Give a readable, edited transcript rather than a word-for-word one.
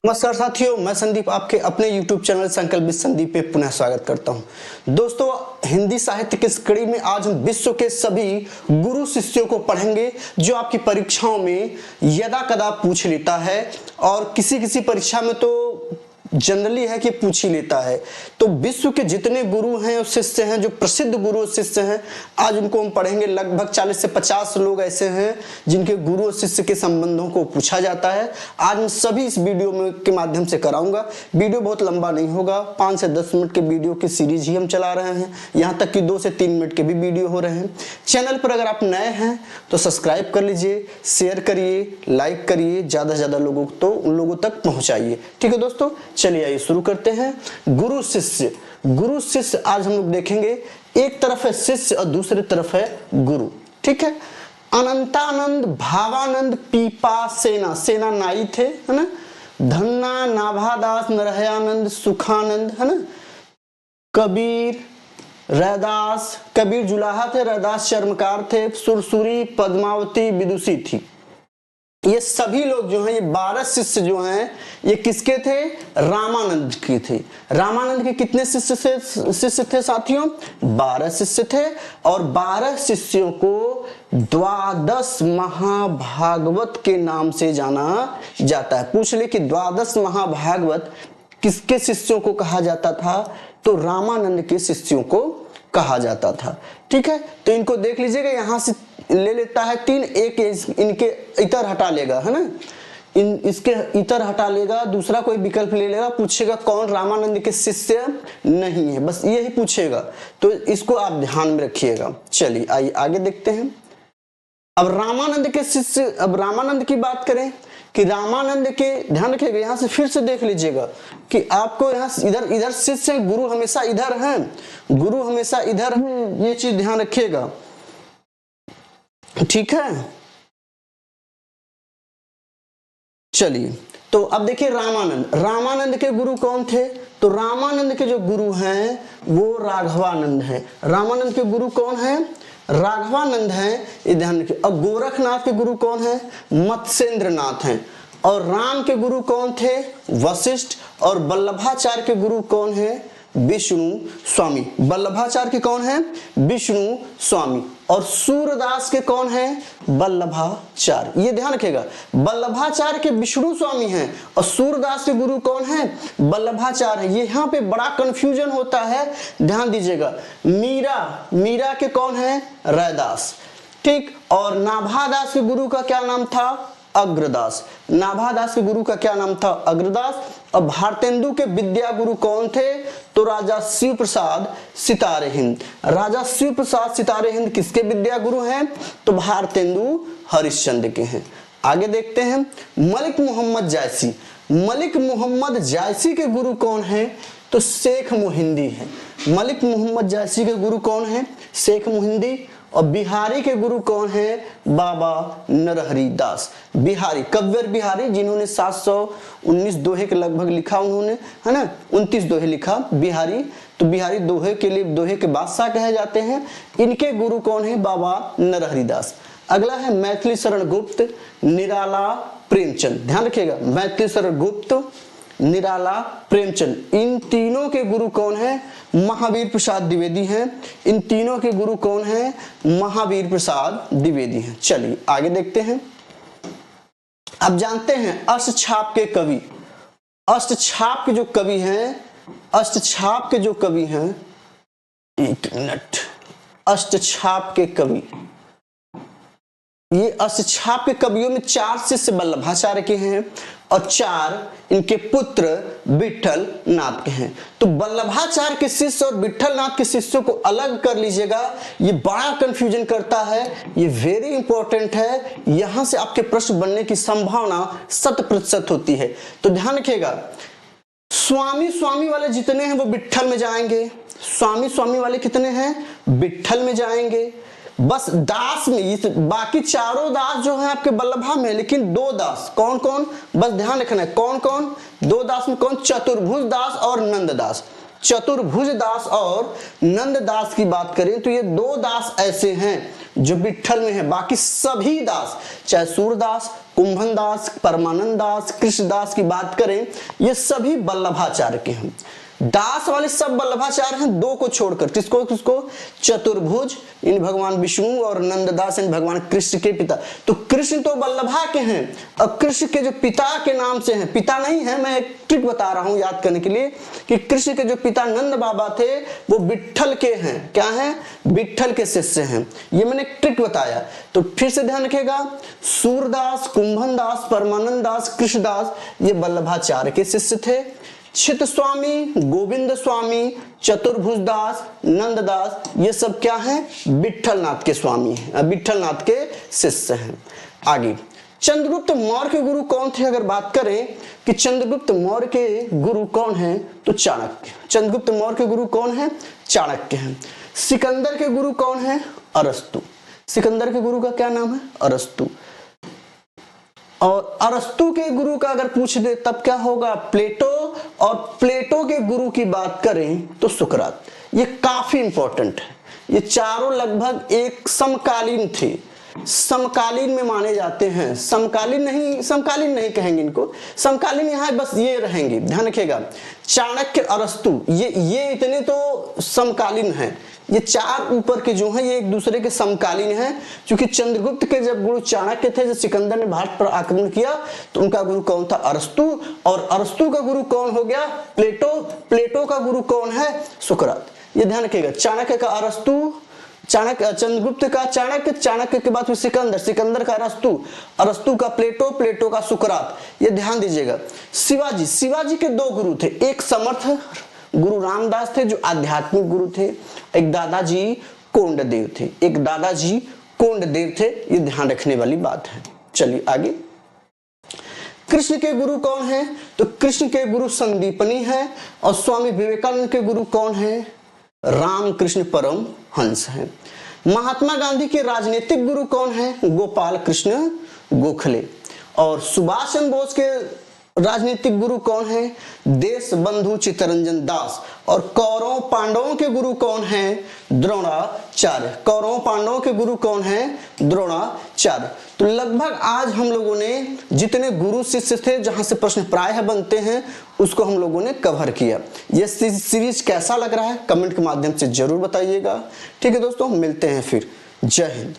नमस्कार साथियों, मैं संदीप आपके अपने YouTube चैनल संकल्प विद संदीप पे पुनः स्वागत करता हूं। दोस्तों, हिंदी साहित्य की इस कड़ी में आज हम विश्व के सभी गुरु शिष्यों को पढ़ेंगे जो आपकी परीक्षाओं में यदा कदा पूछ लेता है और किसी परीक्षा में तो जनरली है कि पूछ ही लेता है। तो विश्व के जितने गुरु हैं और शिष्य हैं, जो प्रसिद्ध गुरु और शिष्य हैं, आज उनको हम पढ़ेंगे। लगभग 40 से 50 लोग ऐसे हैं जिनके गुरु और शिष्य के संबंधों को पूछा जाता है। आज मैं सभी इस वीडियो में के माध्यम से कराऊंगा। वीडियो बहुत लंबा नहीं होगा, 5 से 10 मिनट के वीडियो की सीरीज ही हम चला रहे हैं। यहाँ तक कि 2 से 3 मिनट के भी वीडियो हो रहे हैं। चैनल पर अगर आप नए हैं तो सब्सक्राइब कर लीजिए, शेयर करिए, लाइक करिए, ज्यादा से ज्यादा लोगों तो उन लोगों तक पहुंचाइए। ठीक है दोस्तों, चलिए आइए शुरू करते हैं। गुरु शिष्य, गुरु शिष्य आज हम लोग देखेंगे। एक तरफ है शिष्य और दूसरी तरफ है गुरु। ठीक है। अनंतानंद, भावानंद, पीपा सेना, सेना नाई थे, है ना। धन्ना, नाभादास, नरहयानंद, सुखानंद, है ना। कबीर, रैदास, कबीर जुलाहा थे, रैदास चर्मकार थे, सुरसुरी, पद्मावती विदुषी थी। ये सभी लोग जो हैं, ये 12 शिष्य जो हैं, ये किसके थे? रामानंद के थे। रामानंद के कितने शिष्य थे साथियों? 12 शिष्य थे। और 12 शिष्यों को द्वादश महाभागवत के नाम से जाना जाता है। पूछ ले कि द्वादश महाभागवत किसके शिष्यों को कहा जाता था? तो रामानंद के शिष्यों को कहा जाता था। ठीक है, तो इनको देख लीजिएगा। यहां से ले लेता है 3, एक इनके इतर हटा लेगा, है ना। इसके इतर हटा लेगा, दूसरा कोई विकल्प ले लेगा। पूछेगा कौन रामानंद के शिष्य नहीं है, बस यही पूछेगा। तो इसको आप ध्यान में रखिएगा। चलिए आइए आगे देखते हैं। अब रामानंद के शिष्य, अब रामानंद की बात करें कि रामानंद के, ध्यान रखिएगा, यहां से फिर से देख लीजिएगा कि आपको यहाँ इधर शिष्य है, गुरु हमेशा इधर है, गुरु हमेशा इधर है, ये चीज ध्यान रखिएगा। ठीक है। चलिए, तो अब देखिए रामानंद के गुरु कौन थे? तो रामानंद के जो गुरु हैं वो राघवानंद हैं। रामानंद के गुरु कौन हैं? राघवानंद हैं, ये ध्यान रखिए। और गोरखनाथ के गुरु कौन हैं? मत्स्येंद्रनाथ हैं। और राम के गुरु कौन थे? वशिष्ठ। और वल्लभाचार्य के गुरु कौन है? विष्णु स्वामी। वल्लभाचार्य के कौन है? विष्णु स्वामी। और सूरदास के कौन है? वल्लभाचार्य। ये ध्यान रखिएगा, वल्लभाचार्य के विष्णु स्वामी हैं और सूरदास के गुरु कौन है? वल्लभाचार्य। ये यहाँ पे बड़ा कंफ्यूजन होता है, ध्यान दीजिएगा। मीरा के कौन है? रैदास। ठीक। और नाभादास के गुरु का क्या नाम था? अग्रदास। नाभादास के गुरु का क्या नाम था? अग्रदास। और भारतेंदु के विद्या गुरु कौन थे? तो राजा शिव प्रसाद सितारे हिंद। राजा शिव प्रसाद सितारे हिंद किसके विद्या गुरु हैं? तो भारतेंदु हरिश्चंद्र के हैं। आगे देखते हैं। मलिक मोहम्मद जायसी। मलिक मोहम्मद जायसी के गुरु कौन है? तो शेख मोहिंदी है। मलिक मोहम्मद जायसी के गुरु कौन है? शेख मोहिंदी। और बिहारी के गुरु कौन है? बाबा नरहरि दास। बिहारी, कव्यर बिहारी, जिन्होंने 719 दोहे के लगभग लिखा उन्होंने, है ना। 29 दोहे लिखा बिहारी। तो बिहारी दोहे के लिए दोहे के बादशाह कहे जाते हैं। इनके गुरु कौन है? बाबा नरहरि दास। अगला है मैथिली शरण गुप्त, निराला प्रेमचंद। ध्यान रखिएगा, मैथिली शरण गुप्त, निराला प्रेमचंद। इन तीनों के गुरु कौन है? महावीर प्रसाद द्विवेदी हैं। इन तीनों के गुरु कौन है? महावीर प्रसाद द्विवेदी हैं। चलिए आगे देखते हैं। अब जानते हैं अष्टछाप के कवि। अष्टछाप के जो कवि हैं, अष्टछाप के जो कवि हैं, एक मिनट, अष्टछाप के कवि, ये अष्टछाप के कवियों में 4 शिष्य वल्लभाचार्य के हैं और 4 इनके पुत्र विठल नाथ के हैं। तो वल्लभाचार्य के शिष्य और विठल नाथ के शिष्यों को अलग कर लीजिएगा, ये बड़ा कंफ्यूजन करता है, ये वेरी इंपॉर्टेंट है। यहां से आपके प्रश्न बनने की संभावना 100% होती है। तो ध्यान रखिएगा, स्वामी वाले जितने हैं वो विठल में जाएंगे। स्वामी वाले कितने हैं? विठल में जाएंगे। बस दास में बाकी चारों दास जो हैं आपके वल्लभा में, लेकिन 2 दास कौन कौन, बस ध्यान रखना है कौन कौन, 2 दास में कौन? चतुर्भुज दास और नंद दास। चतुर्भुज दास और नंद दास की बात करें तो ये 2 दास ऐसे हैं जो विठल में है। बाकी सभी दास, चाहे सूरदास, कुंभन दास, परमानंद दास, कृष्णदास की बात करें, ये सभी वल्लभाचार्य के हैं। दास वाले सब वल्लभाचार्य हैं, दो को छोड़कर। किसको किसको? चतुर्भुज इन भगवान विष्णु और नंददास इन भगवान कृष्ण के पिता। तो कृष्ण तो वल्लभा के हैं, अब कृष्ण के जो पिता के नाम से हैं, पिता नहीं है, मैं एक ट्रिक बता रहा हूं याद करने के लिए कि कृष्ण के जो पिता नंद बाबा थे वो विट्ठल के हैं। क्या हैं? विट्ठल के शिष्य हैं। ये मैंने एक ट्रिक बताया, तो फिर से ध्यान रखिएगा। सूरदास, कुंभन दास, परमानंद दास, कृष्णदास ये वल्लभाचार्य के शिष्य थे। चित स्वामी, गोविंद स्वामी, चतुर्भुज दास, नंददास ये सब क्या हैं? विट्ठलनाथ के स्वामी हैं, विट्ठलनाथ के शिष्य हैं। आगे चंद्रगुप्त मौर्य के गुरु कौन थे? अगर बात करें कि चंद्रगुप्त मौर्य के गुरु कौन हैं, तो चाणक्य। चंद्रगुप्त मौर्य के गुरु कौन हैं? चाणक्य हैं। सिकंदर के गुरु कौन हैं? अरस्तु। सिकंदर के गुरु का क्या नाम है? अरस्तु। और अरस्तु के गुरु का अगर पूछ दे तब क्या होगा? प्लेटो। और प्लेटो के गुरु की बात करें तो सुकरात। ये काफी इंपॉर्टेंट है। ये चारों लगभग एक समकालीन थे, समकालीन में माने जाते हैं। समकालीन नहीं कहेंगे इनको, समकालीन यहाँ बस ये रहेंगे, ध्यान रखिएगा। चाणक्य, अरस्तु ये इतने तो समकालीन हैं। ये चार ऊपर के जो हैं ये एक दूसरे के समकालीन हैं, क्योंकि चंद्रगुप्त के जब गुरु चाणक्य थे, जब सिकंदर ने भारत पर आक्रमण किया तो उनका गुरु कौन था? अरस्तु। और अरस्तु का गुरु कौन हो गया? प्लेटो। प्लेटो का गुरु कौन है? सुकरात। ये ध्यान रखिएगा। चाणक्य का अरस्तु, चंद्रगुप्त का चाणक्य, चाणक्य के बाद फिर सिकंदर, सिकंदर का अरस्तु, अरस्तु का प्लेटो, प्लेटो का सुकरात। ये ध्यान दीजिएगा। शिवाजी के दो गुरु थे, एक समर्थ गुरु रामदास थे जो आध्यात्मिक गुरु थे, एक दादाजी कोंडदेव थे, एक दादाजी कोंडदेव थे। ये ध्यान रखने वाली बात है। चलिए आगे। कृष्ण के गुरु कौन है? तो कृष्ण के गुरु संदीपनी है। और स्वामी विवेकानंद के गुरु कौन है? रामकृष्ण परमहंस है। महात्मा गांधी के राजनीतिक गुरु कौन है? गोपाल कृष्ण गोखले। और सुभाष चंद्र बोस के राजनीतिक गुरु कौन है? देश बंधु चित्तरंजन दास। और कौरव पांडवों के गुरु कौन है? द्रोणाचार्य। कौरव पांडवों के गुरु कौन है? द्रोणाचार्य। तो लगभग आज हम लोगों ने जितने गुरु शिष्य थे जहां से प्रश्न प्रायः बनते हैं उसको हम लोगों ने कवर किया। ये सीरीज कैसा लग रहा है कमेंट के माध्यम से जरूर बताइएगा। ठीक है दोस्तों, मिलते हैं फिर। जय हिंद।